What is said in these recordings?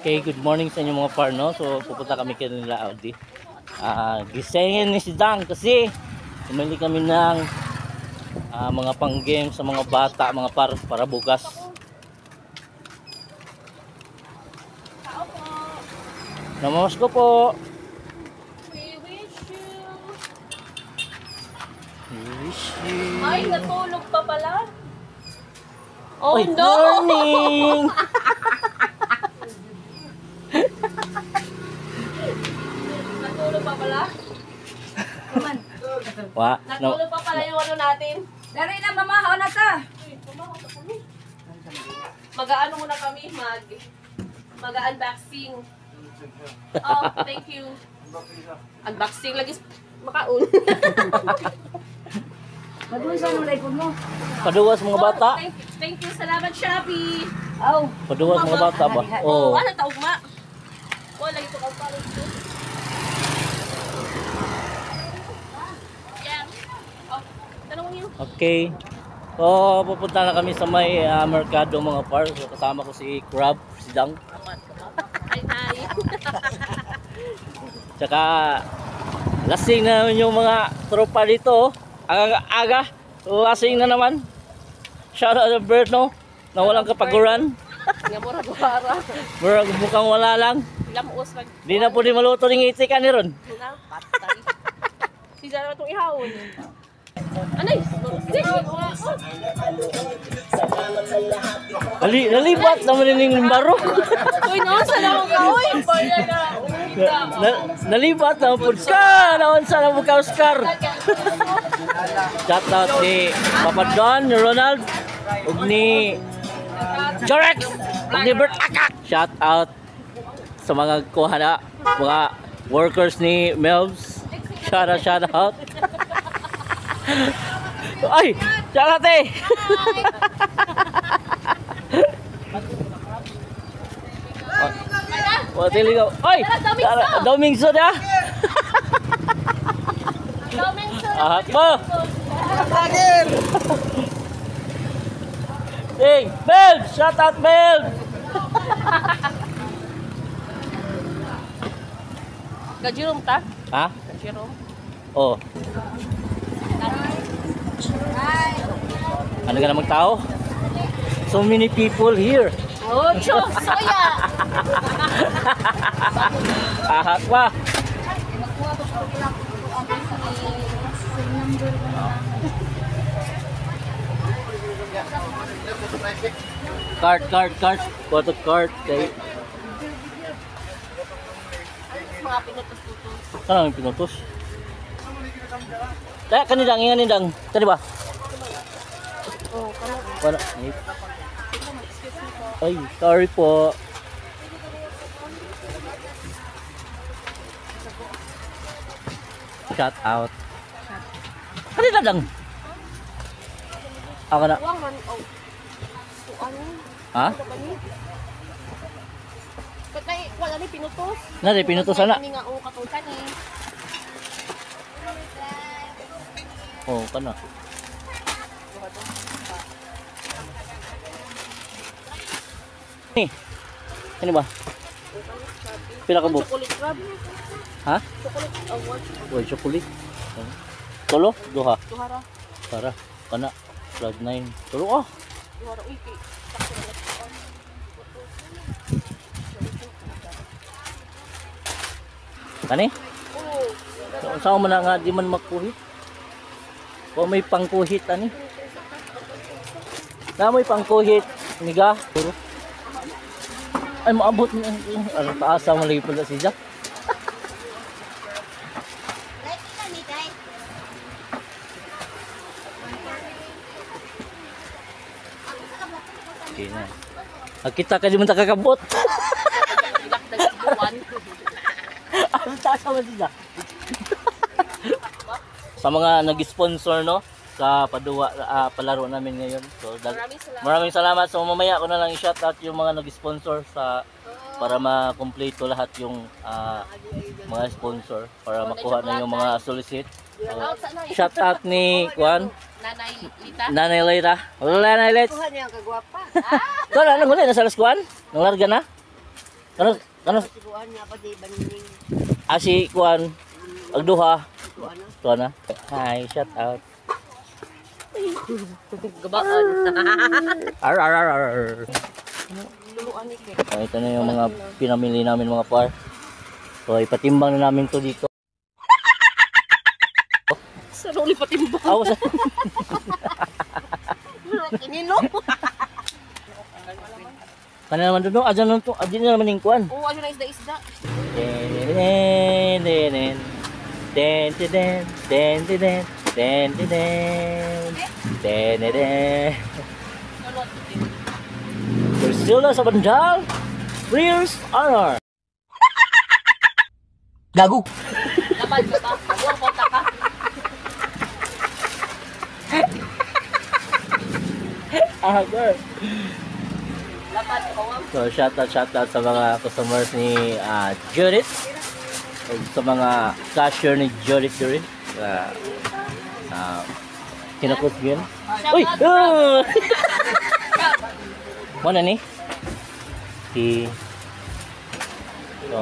Okay, good morning sa inyo mga par, no? So, pupunta kami kay nila Audi. Gisingin ni si Dang kasi bumili kami ng mga pang-game sa mga bata, mga par, para bukas. Namamas ko po. We wish you. We wish you. Ay, natulog pa pala. Oh, Oy, no! morning! Natulog pa pala? Natulog pa pala yung ano natin. Dari na mamahaw na ta. Mag-aano muna kami, mag-unboxing. Oh, thank you. Unboxing lagi makaun. Madusa no lipod mo. Paduwas mga bata. Thank you. Salamat, Shopee. Aw. Paduwas mga bata ba? Oh, Oh. ano taog ma? Wala ito kang palit ko. Yeah. Oh, tanong niyo. Okay. So, pupunta na kami sa may merkado mga par. So, kasama ko si Crab, si Dang. Hi. Tsaka, lasing na naman yung mga tropa dito. Aga-aga, lasing na naman. Shout out to Bert, no? Na walang kapaguran. Nga mura gawara. Mukhang wala lang. Lamuos mag. Di na po di maluto ng iti ka ni Ron. Nga, patay. Si Zara itong ihawon. Anay! Nalibat naman yung baro. Uy, naon sa naman ka, uy! Nalibat naman po ka. Naon sa naman ka, Oscar. Shout out ni Papa Don, ni Ronald, ug ni Jorex, ug ni Bert Akak. Shout out sa mga kuhana, mga workers ni Melvs. Shout out. Ay, shout out eh. Watili ko. Ay, daming soda. Ahak mo. Agir. Hey, Mel, shout out Mel. Gajirom ta? Ha? Gajirom. Oh. Ano ka namang tao? So many people here. Oh, Diyos! Soya! Ahak pa. Cart. Photo cart. Okay. Mga pinutos-putos. Ano yung pinutos? Kaya kanidang, inganidang. Kani ba? Oh, kano. Wala. Ay, sorry po. Shout out. Kanina lang. Ako na. Uwang man, oh. Ano? Ha? Ano ba ni? Ba't na, wala ni pinutos? Nari, pinutusan na. Kani nga, oh, katulkan eh. Oh, kana. Ni. Ano ba? Pila ka bu? Chocolate crab. Ha? Chocolate, what? Uy, chocolate. Tolo, duha. Tuhara. Tara, kana. Plus 9. Tolo ah. Tuhara, uy, sakto na nagpuan. Kani? Oo. Saan mo na nga di man makuhit? O may pangkuhit ani? Na may pangkuhit. Niga. Puro. Ay maabot ni ano taasa mo lagi pala si Jack. Okay na. Kita ka di man kakabot. Ang taas naman si Jack. Sa mga nag-sponsor, no, sa palaro namin ngayon. So maraming salamat. So mamaya ko na lang i-shoutout yung mga nag-sponsor sa para ma-complete lahat yung mga sponsor para makuha na yung mga solicit. Shoutout ni Juan, Nanay Lita. Nanay Lita. Nanay Lita. Kuha niya kagwapa. Ito na, huli na sa Las Juan? Nanglarga na? Kanos Siguan nga pa di banining. asi kuan agduha. Siguan na. Kuan na. Hi, shout out. Gabaan. Ar ar ar ar. Luluan ni Kek. Oh, ito na yung mga pinamili namin mga par. So ipatimbang na namin to dito. Sa luli patimbang. Awas. Kinino? Kana naman doon, adyan na to, adyan na naman yung kuan. Oo, ano na isda-isda. Den den den den den den den den den den den. Bersila sa bandal, Rears Honor. Gago. Laban ka ba? Huwag konta ka. Girl. Laban ka ba? So shout out sa mga customers ni Judith. Sa mga cashier ni Judith rin. Kinakos yun. Uy! Oh! Mana ni? So,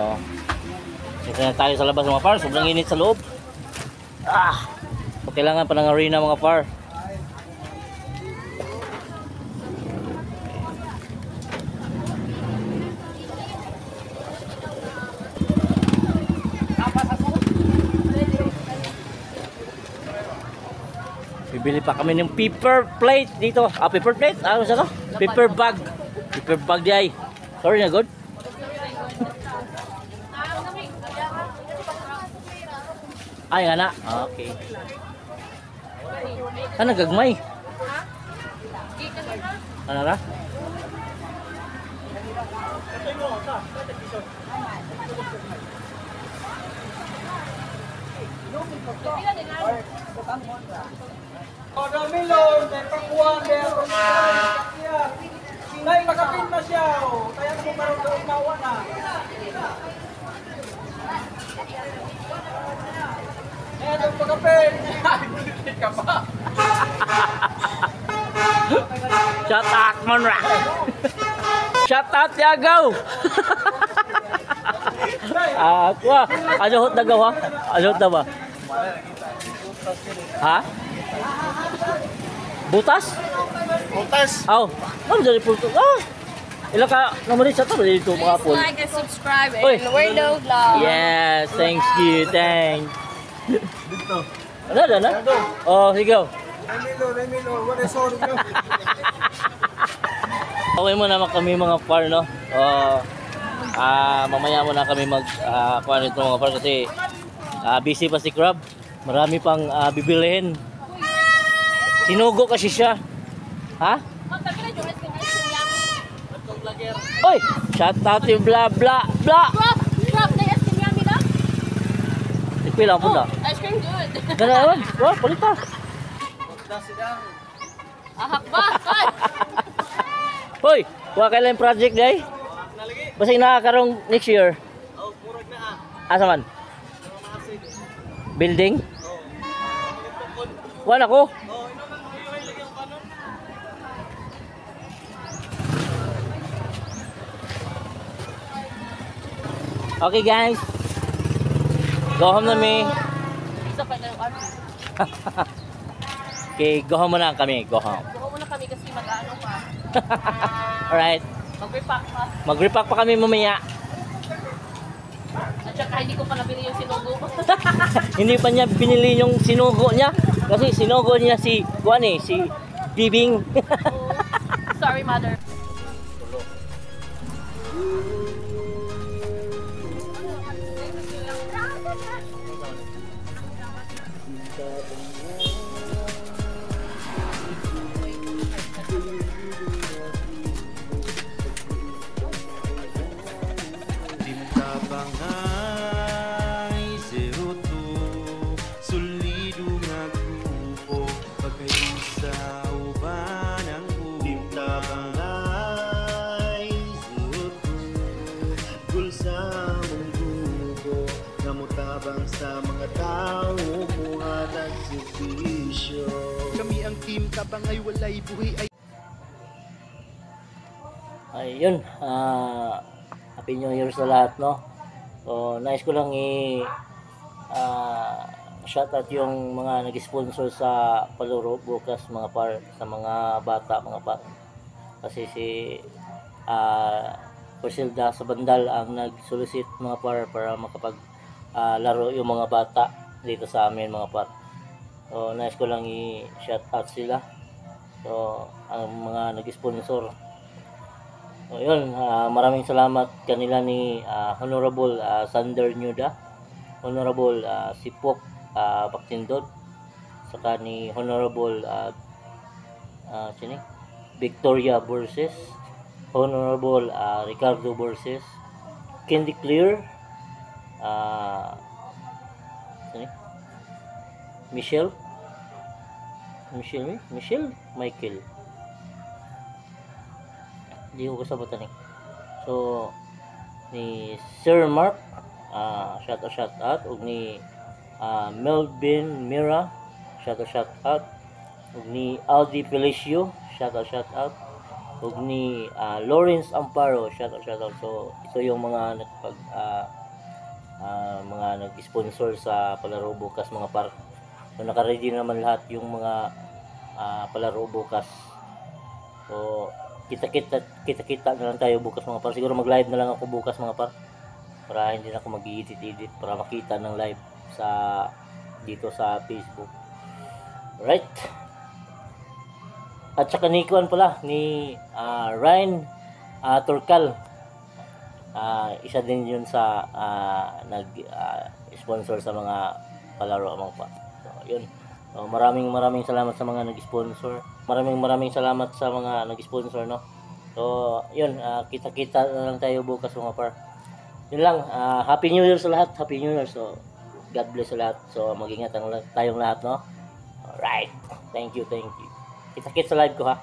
ito na tayo sa labas mga par. Sobrang init sa loob. Kailangan pa ng arena mga par. Bibili pa kami ng paper plate dito. Paper plate? Ano sa to? Paper bag. Paper bag di ay. Sorry na, good? Ay, nga na. Okay. Ano, gagmay? Ano ra? Milon, may pangkuhan, meron siya. Nay, makapin na siya. Kaya mo parang doon mawa na. Eh, doon makapin. Ay, ka pa. Shout out man ra. Shout out Yagaw. Ako hot na gawa. Hot na ba? Ha? Butas? Butas. Aw, ano dali po ito? Ilan ka naman sa ito dito mga pol. Like and subscribe Uy. and Weirdo Vlog. Yes, thank you, thanks. Ano na? Oh, sige. Remilo, what is all you? Okay mo naman kami mga par, no? Mamaya muna kami kuha nito mga par kasi busy pa si Crab. Marami pang bibilihin. Sinugo kasi siya. Ha? Oy! Shout out yung bla bla bla! Crab na yes, kinyami na? Tikpi lang po na. Ice cream good. Ganawan? Wah, palita. Ahak ba? Hoy! Kuha kailan yung project day? Basta nakakarong next year. Asa man? Building? Kuha na ko. Okay guys. Go home na mi. Isa pa na yung ano. Okay, go home muna kami. Go home. Buko muna kami kasi mag-ano pa. Alright. Mag-repack pa. Mag-repack pa kami mamaya. At saka hindi ko pa nabili yung sinugo ko. Hindi pa niya binili yung sinugo niya. Kasi sinugo niya si si Bibing. Sorry, mother. Bangay zeroto solido nga grupo pagkayo sa ubanang buka bangay zeroto gulsa mong grupo namutabang sa mga tao buhat at servisyo kami ang team Kabangay walay buhay ay Ayun, Happy New Year sa lahat, no? So, nais ko lang shoutout yung mga nag-sponsor sa palaro bukas mga par, sa mga bata, mga par. Kasi si Porcelda sa Bandal ang nag-solicit mga par para makapag laro yung mga bata dito sa amin mga par. So, nais ko lang i-shoutout sila. So, ang mga nag-sponsor. So, yun, maraming salamat kanila ni Honorable Sander Nyuda, Honorable Sipok Baktindod, saka ni Honorable Victoria Borges, Honorable Ricardo Borges, Candy Clear, Michelle Michael, hindi ko kasabatan eh. So ni Sir Mark, shout out ug ni Melvin Mira, shout out ug ni Aldi Felicio, shout out ug ni Lawrence Amparo, shout out. So ito yung mga mga nag-sponsor sa palaro bukas mga par. So naka-ready naman lahat yung mga palaro bukas. So kita na lang tayo bukas mga par. Siguro mag-live na lang ako bukas mga par. Para hindi na ako mag-edit para makita ng live sa dito sa Facebook. Right? At saka ni Kuan pala ni Ryan Turcal. Isa din yun sa nag-sponsor sa mga palaro mga par. So, yun. So, maraming salamat sa mga nag-sponsor. Maraming salamat sa mga nag-sponsor, no. So, yun, kita-kita na lang tayo bukas mga par. Yun lang, Happy New Year sa lahat. Happy New Year. So, God bless sa lahat. So, mag-ingat tayong lahat, no. Alright. Thank you. Kita-kita sa live ko, ha.